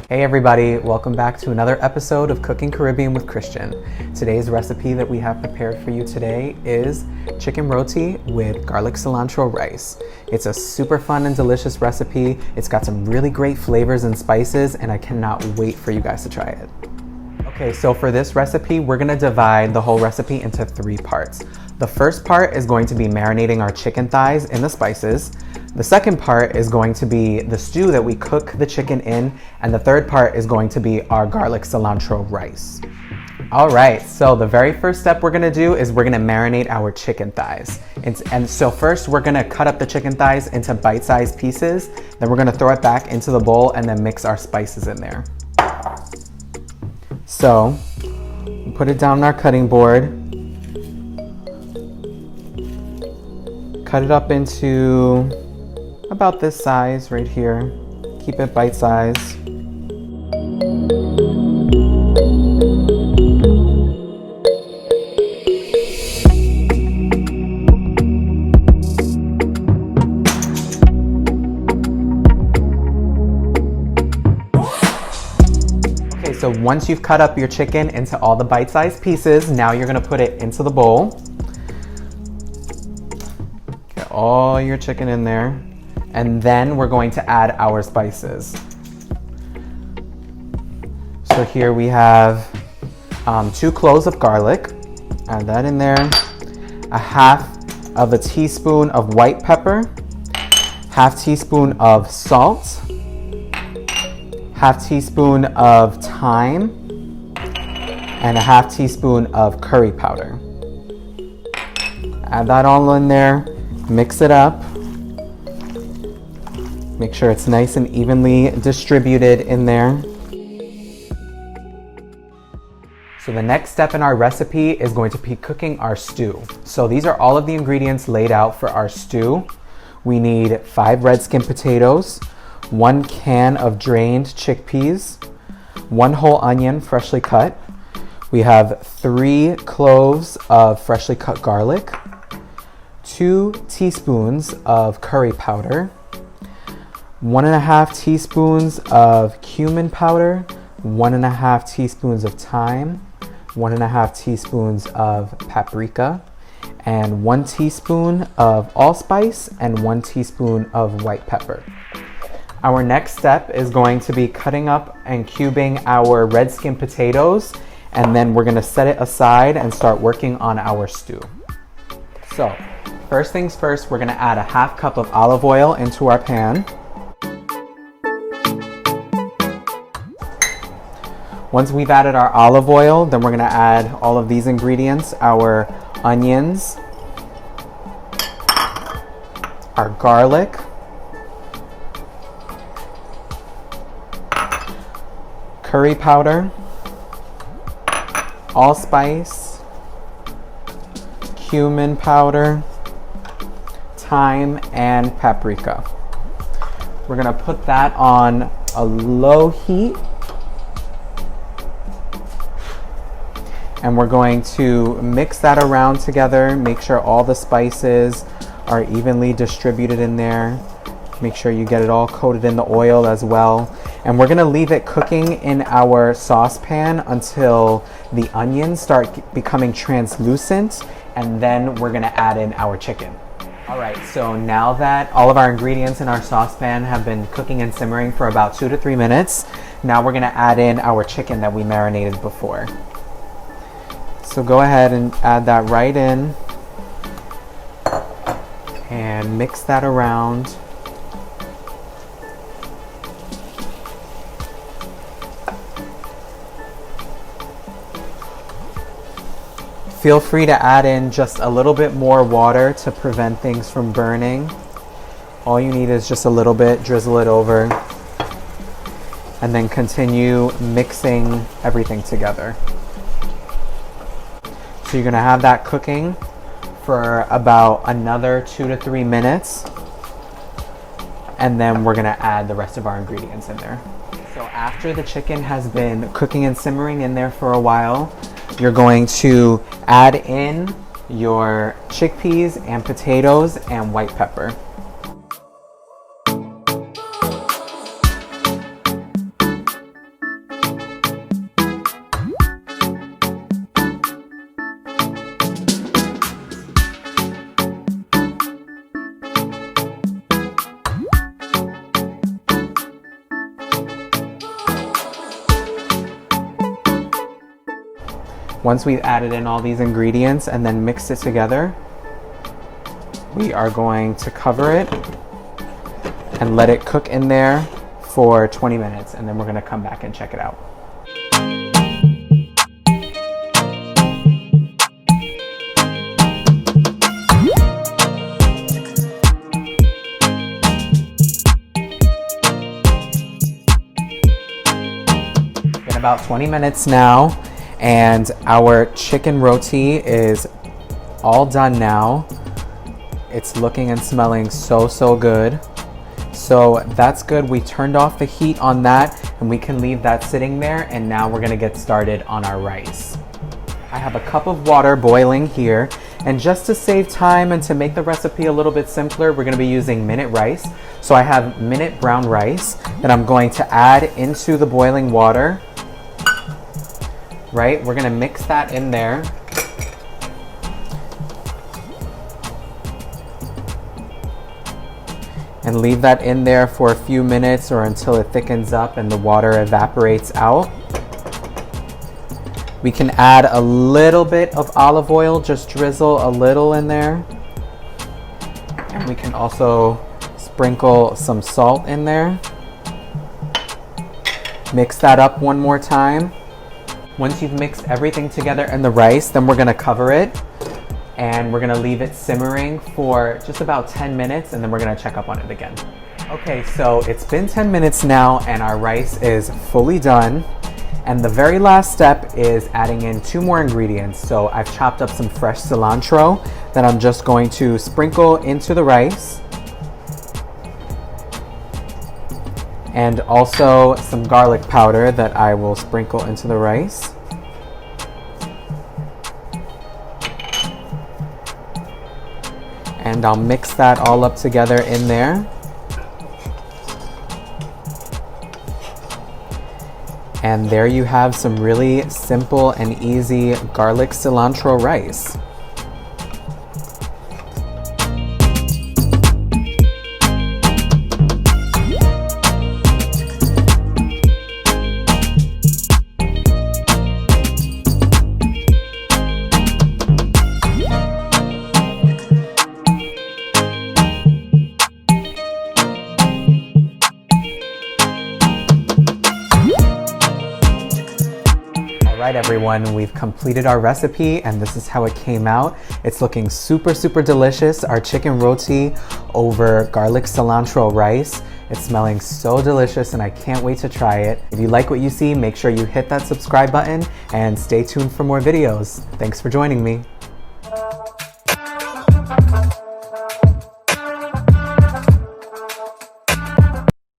Hey everybody, welcome back to another episode of Cooking Caribbean with Christian. Today's recipe that we have prepared for you today is chicken roti with garlic cilantro rice. It's a super fun and delicious recipe. It's got some really great flavors and spices, and I cannot wait for you guys to try it. Okay, so for this recipe, we're gonna divide the whole recipe into 3 parts. The first part is going to be marinating our chicken thighs in the spices. The second part is going to be the stew that we cook the chicken in, and the third part is going to be our garlic cilantro rice. All right, so the very first step we're gonna do is we're gonna marinate our chicken thighs. And so first we're gonna cut up the chicken thighs into bite-sized pieces, then we're gonna throw it back into the bowl and then mix our spices in there. So, put it down on our cutting board. Cut it up into about this size right here. Keep it bite size. Okay, so once you've cut up your chicken into all the bite-sized pieces, now you're gonna put it into the bowl. Get all your chicken in there. And then we're going to add our spices. So here we have 2 cloves of garlic. Add that in there. 1/2 teaspoon of white pepper. 1/2 teaspoon of salt. 1/2 teaspoon of thyme. And 1/2 teaspoon of curry powder. Add that all in there. Mix it up. Make sure it's nice and evenly distributed in there. So the next step in our recipe is going to be cooking our stew. So these are all of the ingredients laid out for our stew. We need 5 red skin potatoes, 1 can of drained chickpeas, 1 whole onion freshly cut. We have 3 cloves of freshly cut garlic, 2 teaspoons of curry powder, 1.5 teaspoons of cumin powder, 1.5 teaspoons of thyme, 1.5 teaspoons of paprika, and 1 teaspoon of allspice and 1 teaspoon of white pepper. Our next step is going to be cutting up and cubing our red skin potatoes, and then we're gonna set it aside and start working on our stew. So, first things first, we're gonna add 1/2 cup of olive oil into our pan. Once we've added our olive oil, then we're gonna add all of these ingredients, our onions, our garlic, curry powder, allspice, cumin powder, thyme, and paprika. We're gonna put that on a low heat. And we're going to mix that around together, make sure all the spices are evenly distributed in there. Make sure you get it all coated in the oil as well. And we're gonna leave it cooking in our saucepan until the onions start becoming translucent, and then we're gonna add in our chicken. All right, so now that all of our ingredients in our saucepan have been cooking and simmering for about 2 to 3 minutes, now we're gonna add in our chicken that we marinated before. So go ahead and add that right in and mix that around. Feel free to add in just a little bit more water to prevent things from burning. All you need is just a little bit, drizzle it over, and then continue mixing everything together. So you're gonna have that cooking for about another 2 to 3 minutes, and then we're gonna add the rest of our ingredients in there. So after the chicken has been cooking and simmering in there for a while, you're going to add in your chickpeas and potatoes and white pepper. Once we've added in all these ingredients and then mixed it together, we are going to cover it and let it cook in there for 20 minutes, and then we're gonna come back and check it out. Been about 20 minutes now, and our chicken roti is all done now. It's looking and smelling so good. So that's good. We turned off the heat on that, and we can leave that sitting there, and now we're gonna get started on our rice. I have a cup of water boiling here, and just to save time and to make the recipe a little bit simpler, we're gonna be using minute rice. So I have minute brown rice that I'm going to add into the boiling water. Right, we're gonna mix that in there. And leave that in there for a few minutes or until it thickens up and the water evaporates out. We can add a little bit of olive oil, just drizzle a little in there. And we can also sprinkle some salt in there. Mix that up one more time. Once you've mixed everything together in the rice, then we're gonna cover it. And we're gonna leave it simmering for just about 10 minutes, and then we're gonna check up on it again. Okay, so it's been 10 minutes now, and our rice is fully done. And the very last step is adding in 2 more ingredients. So I've chopped up some fresh cilantro that I'm just going to sprinkle into the rice. And also some garlic powder that I will sprinkle into the rice. And I'll mix that all up together in there. And there you have some really simple and easy garlic cilantro rice. All right, everyone, we've completed our recipe, and this is how it came out. It's looking super delicious. Our chicken roti over garlic cilantro rice. It's smelling so delicious, and I can't wait to try it. If you like what you see, make sure you hit that subscribe button and stay tuned for more videos. Thanks for joining me.